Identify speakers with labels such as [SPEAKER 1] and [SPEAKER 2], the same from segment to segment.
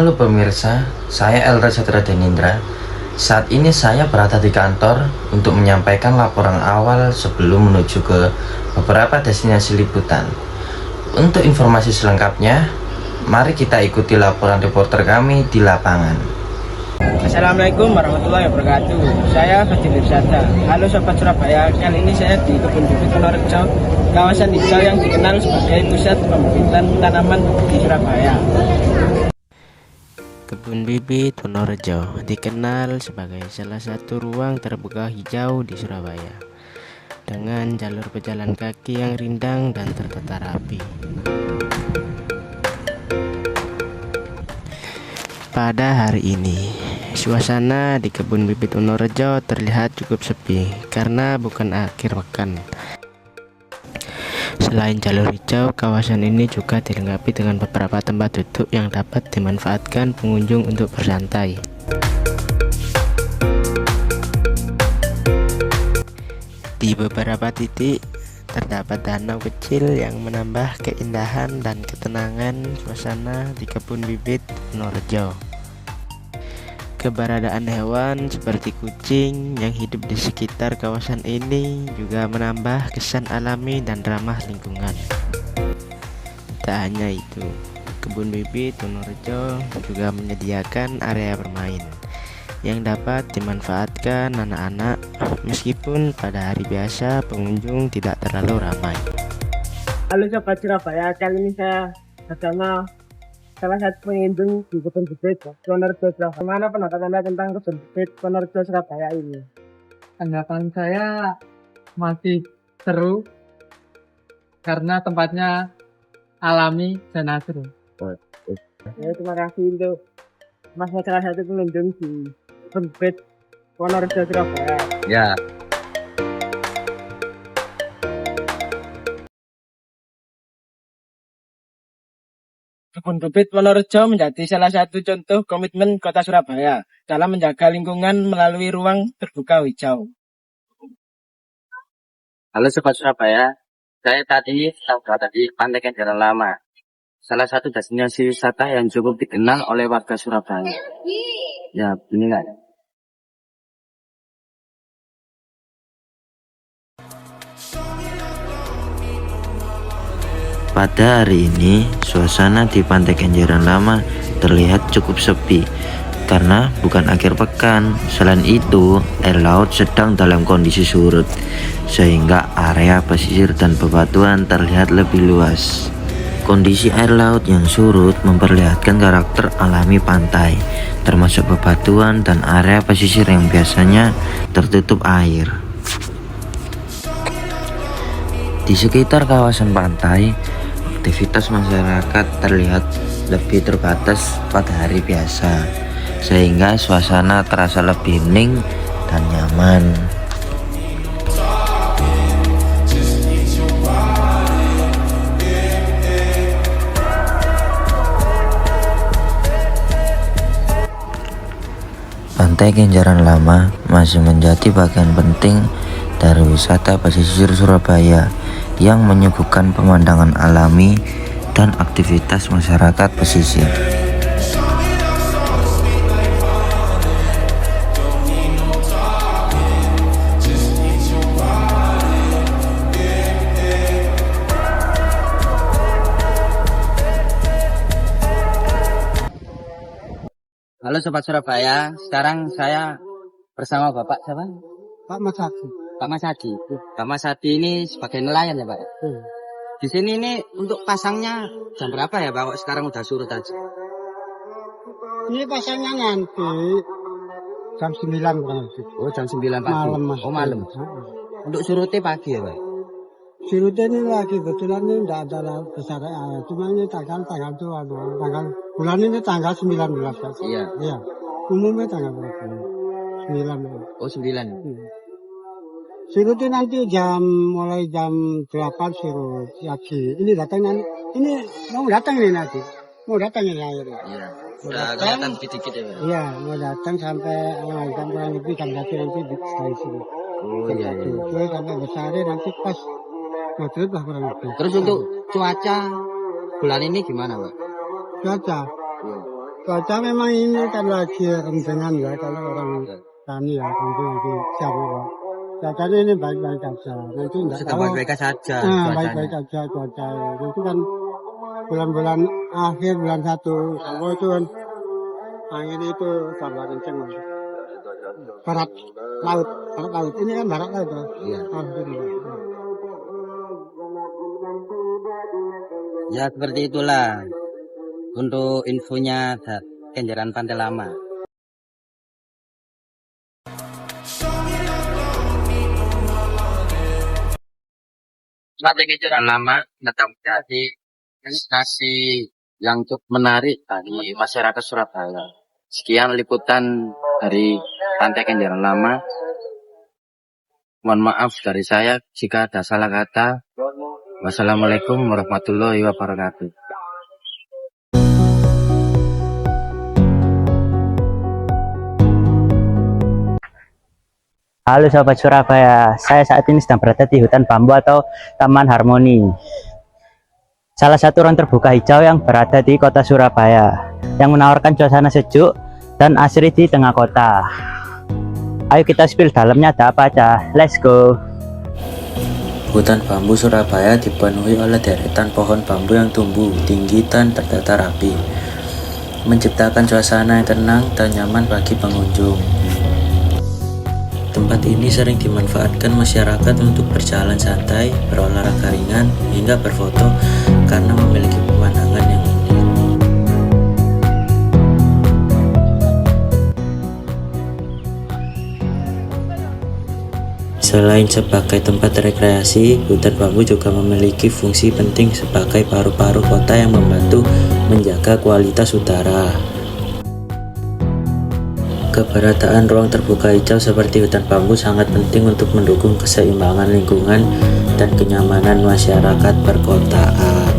[SPEAKER 1] Halo pemirsa, saya Eldra Satria Denindra. Saat ini saya berada di kantor untuk menyampaikan laporan awal sebelum menuju ke beberapa destinasi liputan. Untuk informasi selengkapnya, mari kita ikuti laporan reporter kami di lapangan.
[SPEAKER 2] Assalamualaikum warahmatullahi wabarakatuh. Saya Fadil Irsada. Halo Sobat Surabaya, kali ini saya di Kebun Bibit Wonorejo, kawasan hijau yang dikenal sebagai pusat pembibitan tanaman di Surabaya.
[SPEAKER 3] Kebun Bibit Wonorejo dikenal sebagai salah satu ruang terbuka hijau di Surabaya dengan jalur pejalan kaki yang rindang dan tertata rapi. Pada hari ini, suasana di Kebun Bibit Wonorejo terlihat cukup sepi karena bukan akhir pekan. Selain jalur hijau, kawasan ini juga dilengkapi dengan beberapa tempat duduk yang dapat dimanfaatkan pengunjung untuk bersantai. Di beberapa titik terdapat danau kecil yang menambah keindahan dan ketenangan suasana di Kebun Bibit Wonorejo. Keberadaan hewan seperti kucing yang hidup di sekitar kawasan ini juga menambah kesan alami dan ramah lingkungan. Tak hanya itu, Kebun Bibit Wonorejo juga menyediakan area bermain yang dapat dimanfaatkan anak-anak meskipun pada hari biasa pengunjung tidak terlalu ramai.
[SPEAKER 2] Halo Sobat Surabaya, kali ini saya bersama salah satu pengunjung di Kebun Bibit Wonorejo Surabaya. Bagaimana pendapat Anda tentang Kebun Bibit Wonorejo Surabaya ini?
[SPEAKER 4] Tanggapan saya masih seru karena tempatnya alami dan natural.
[SPEAKER 2] Ya, terima kasih untuk Mas salah satu pengunjung di Kebun Bibit Wonorejo Surabaya.
[SPEAKER 1] Ya,
[SPEAKER 2] Kebun Bibit Wonorejo menjadi salah satu contoh komitmen Kota Surabaya dalam menjaga lingkungan melalui ruang terbuka hijau.
[SPEAKER 5] Halo Sobat Surabaya, saya tadi berada di Pantai Kenjeran Lama, salah satu destinasi wisata yang cukup dikenal oleh warga Surabaya. Ya, begini nggak?
[SPEAKER 1] pada hari ini suasana di Pantai Kenjeran Lama terlihat cukup sepi karena bukan akhir pekan. Selain itu, air laut sedang dalam kondisi surut sehingga area pesisir dan bebatuan terlihat lebih luas. Kondisi air laut yang surut memperlihatkan karakter alami pantai, termasuk bebatuan dan area pesisir yang biasanya tertutup air. Di sekitar kawasan pantai, aktivitas masyarakat terlihat lebih terbatas pada hari biasa, sehingga suasana terasa lebih hening dan nyaman. Pantai Kenjeran Lama masih menjadi bagian penting dari wisata pesisir Surabaya yang menyuguhkan pemandangan alami dan aktivitas masyarakat pesisir.
[SPEAKER 5] Halo Sobat Surabaya, sekarang saya bersama Bapak siapa?
[SPEAKER 4] Pak Masaki.
[SPEAKER 5] Pak Mas Hadi. Pak Mas Hadi ini sebagai nelayan ya Pak? Di sini ini untuk pasangnya jam berapa ya Pak? Kok sekarang udah surut aja.
[SPEAKER 4] Ini pasangnya nanti jam 9 kurang lebih.
[SPEAKER 5] Oh jam 9 pagi?
[SPEAKER 4] Malam Mas.
[SPEAKER 5] Oh malam. Untuk surutnya pagi ya Pak?
[SPEAKER 4] Surutnya ini lagi kebetulan ini tidak ada laut besar air. Cuma ini tanggal itu tanggal bulan ini tanggal 19 saja.
[SPEAKER 5] Iya.
[SPEAKER 4] Iya. Umumnya tanggal berapa? 9.
[SPEAKER 5] Oh 9.
[SPEAKER 4] Surutnya nanti mulai jam 8 surut lagi. Ini datangnya ini mau datang ini nanti. Mau datang ini air.
[SPEAKER 5] Iya. Udah kelihatan dikit-dikit ya Pak?
[SPEAKER 4] Iya, mau datang sampai jam kurang lebih jam 1 nanti di sini.
[SPEAKER 5] Oh iya.
[SPEAKER 4] Terus sampai besar nanti pas maghrib lah kurang lebih.
[SPEAKER 5] Terus untuk cuaca bulan ini gimana Pak?
[SPEAKER 4] Cuaca Cuaca memang ini kan lagi rendengan ya kalau orang tani ya mungkin lagi siap ya. Cuacanya ini baik-baik aja. Nanti enggak
[SPEAKER 5] Sudah
[SPEAKER 4] tahu.
[SPEAKER 5] baik-baik saja
[SPEAKER 4] Nah,
[SPEAKER 5] cuacanya.
[SPEAKER 4] baik-baik aja cuaca. Itu kan bulan-bulan akhir bulan 1. Kalau itu kan angin itu tambah kenceng. Barat laut. Ini kan barat laut ya.
[SPEAKER 5] Iya.
[SPEAKER 4] Alhamdulillah.
[SPEAKER 5] Ya seperti itulah untuk infonya Kenjeran Pantai Lama. Pantai Kenjeran Lama tetap menjadi destinasi yang cukup menarik bagi masyarakat Surabaya. Sekian liputan dari Pantai Kenjeran Lama. Mohon maaf dari saya jika ada salah kata. Wassalamualaikum warahmatullahi wabarakatuh.
[SPEAKER 6] Halo Sobat Surabaya, saya saat ini sedang berada di hutan bambu atau Taman Harmoni. Salah satu ruang terbuka hijau yang berada di kota Surabaya, yang menawarkan suasana sejuk dan asri di tengah kota. Ayo kita spill dalamnya ada apa aja, let's go.
[SPEAKER 1] Hutan bambu Surabaya dipenuhi oleh deretan pohon bambu yang tumbuh tinggi dan tertata rapi, menciptakan suasana yang tenang dan nyaman bagi pengunjung. Tempat ini sering dimanfaatkan masyarakat untuk berjalan santai, berolahraga ringan, hingga berfoto karena memiliki pemandangan yang unik. Selain sebagai tempat rekreasi, hutan bambu juga memiliki fungsi penting sebagai paru-paru kota yang membantu menjaga kualitas udara. Keberadaan ruang terbuka hijau seperti hutan bambu sangat penting untuk mendukung keseimbangan lingkungan dan kenyamanan masyarakat perkotaan.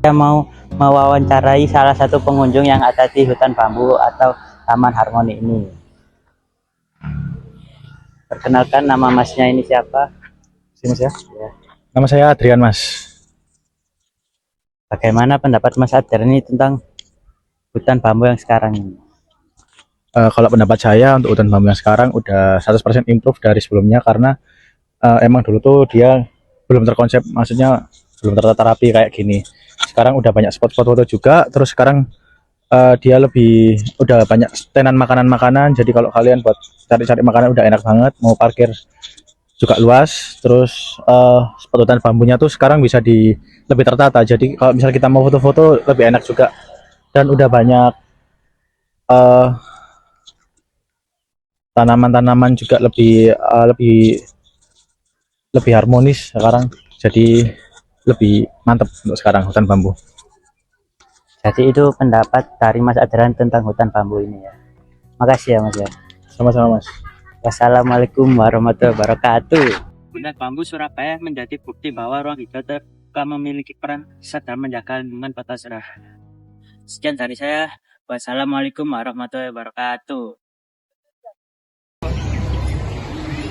[SPEAKER 6] Saya mau mewawancarai salah satu pengunjung yang ada di hutan bambu atau Taman Harmoni ini. Perkenalkan, nama masnya ini siapa?
[SPEAKER 7] Mas ya? Nama saya Adrian, Mas.
[SPEAKER 6] Bagaimana pendapat Mas Adrian ini tentang hutan bambu yang sekarang ini?
[SPEAKER 7] Kalau pendapat saya untuk hutan bambu yang sekarang udah 100% improve dari sebelumnya, karena emang dulu tuh dia belum terkonsep, maksudnya belum tertata rapi kayak gini. Sekarang udah banyak spot-spot foto juga, terus sekarang dia udah banyak tenan makanan-makanan, jadi kalau kalian buat cari-cari makanan udah enak banget, mau parkir juga luas. Terus spot hutan bambunya tuh sekarang bisa lebih tertata, jadi kalau misal kita mau foto-foto lebih enak juga, dan udah banyak tanaman-tanaman juga lebih harmonis sekarang, jadi lebih mantap untuk sekarang hutan bambu.
[SPEAKER 6] Jadi itu pendapat dari Mas Adrian tentang hutan bambu ini ya. Makasih ya Mas ya.
[SPEAKER 7] Sama-sama, Mas.
[SPEAKER 6] Wassalamualaikum warahmatullahi wabarakatuh.
[SPEAKER 3] Hutan bambu Surabaya menjadi bukti bahwa ruang hijau terbuka memiliki peran besar dalam menjaga lingkungan kota Surabaya. Sekian dari saya. Wassalamualaikum warahmatullahi wabarakatuh.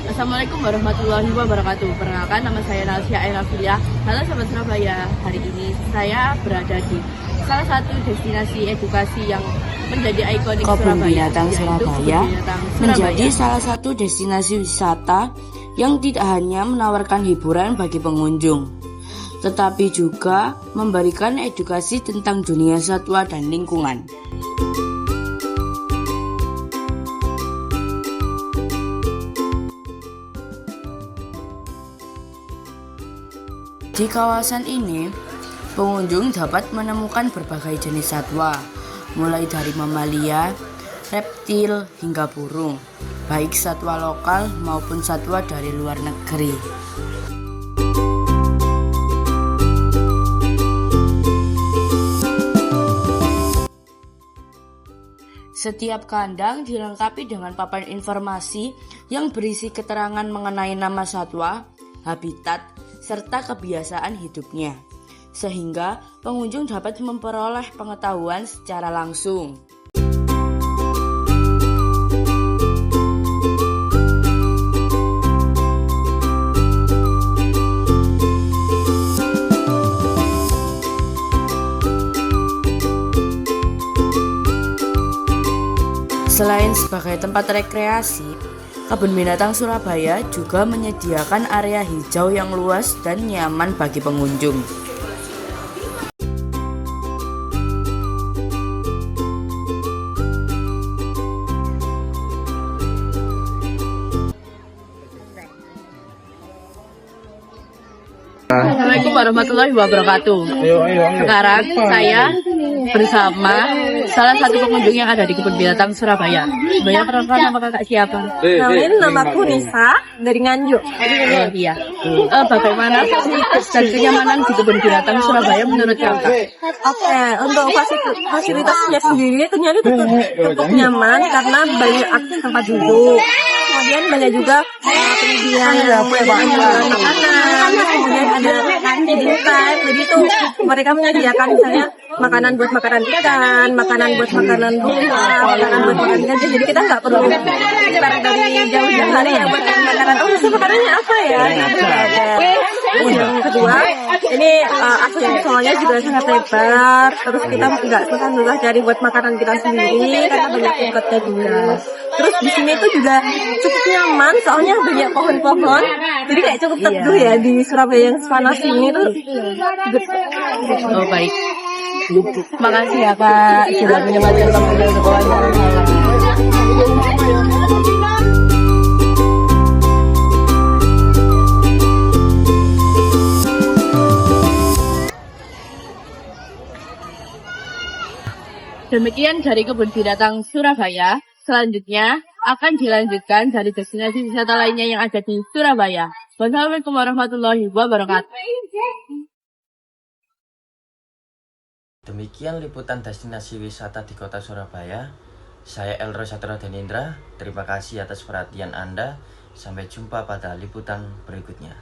[SPEAKER 8] Assalamualaikum warahmatullahi wabarakatuh. Perkenalkan, nama saya Nalsia Ainafilia. Halo Sobat Surabaya, hari ini saya berada di salah satu destinasi edukasi yang menjadi ikonik
[SPEAKER 9] Kebun
[SPEAKER 8] Surabaya,
[SPEAKER 9] Binatang
[SPEAKER 8] yaitu
[SPEAKER 9] Surabaya
[SPEAKER 8] Kebun Binatang
[SPEAKER 9] menjadi
[SPEAKER 8] Surabaya.
[SPEAKER 9] salah satu destinasi wisata yang tidak hanya menawarkan hiburan bagi pengunjung, tetapi juga memberikan edukasi tentang dunia satwa dan lingkungan. Di kawasan ini, pengunjung dapat menemukan berbagai jenis satwa, mulai dari mamalia, reptil, hingga burung, baik satwa lokal maupun satwa dari luar negeri. Setiap kandang dilengkapi dengan papan informasi yang berisi keterangan mengenai nama satwa, habitat, serta kebiasaan hidupnya, sehingga pengunjung dapat memperoleh pengetahuan secara langsung. Selain sebagai tempat rekreasi, Kebun Binatang Surabaya juga menyediakan area hijau yang luas dan nyaman bagi pengunjung.
[SPEAKER 8] Assalamualaikum warahmatullahi wabarakatuh. Sekarang saya bersama salah satu pengunjung yang ada di Kebun Binatang Surabaya. Banyak perkenalkan nama kakak siapa?
[SPEAKER 10] Kenalin, namaku Nisa dari Nganjuk.
[SPEAKER 8] Oh iya. Bagaimana sih dan kenyamanan di Kebun Binatang Surabaya menurut kakak?
[SPEAKER 10] Oke, untuk fasilitasnya sendiri ternyata cukup nyaman karena banyak akses tempat duduk. Kemudian banyak juga penyediaan makanan, kemudian ada feeding time. Jadi itu mereka menyediakan misalnya makanan buat makanan ikan, makanan buat makanan bunga, makanan buat makanan ikan. Jadi kita nggak perlu start dari jauh-jauh hari ya buat makanan. Oh, bisa makanannya apa ya? Yang kedua, ini akses soalnya juga sangat lebar. Terus kita nggak susah-susah cari buat makanan kita sendiri karena banyak tempatnya juga. Terus di sini tuh juga cukup nyaman soalnya banyak pohon-pohon. Jadi kayak cukup teduh ya di Surabaya yang panas ini tuh.
[SPEAKER 8] Oh baik. Makasih ya Kak sudah menyempatkan waktu untuk wawancara. Demikian dari Kebun Binatang Surabaya. Selanjutnya akan dilanjutkan dari destinasi wisata lainnya yang ada di Surabaya. Wassalamualaikum warahmatullahi wabarakatuh.
[SPEAKER 1] Demikian liputan destinasi wisata di kota Surabaya. Saya Elro Satrio Denindra. Terima kasih atas perhatian Anda. Sampai jumpa pada liputan berikutnya.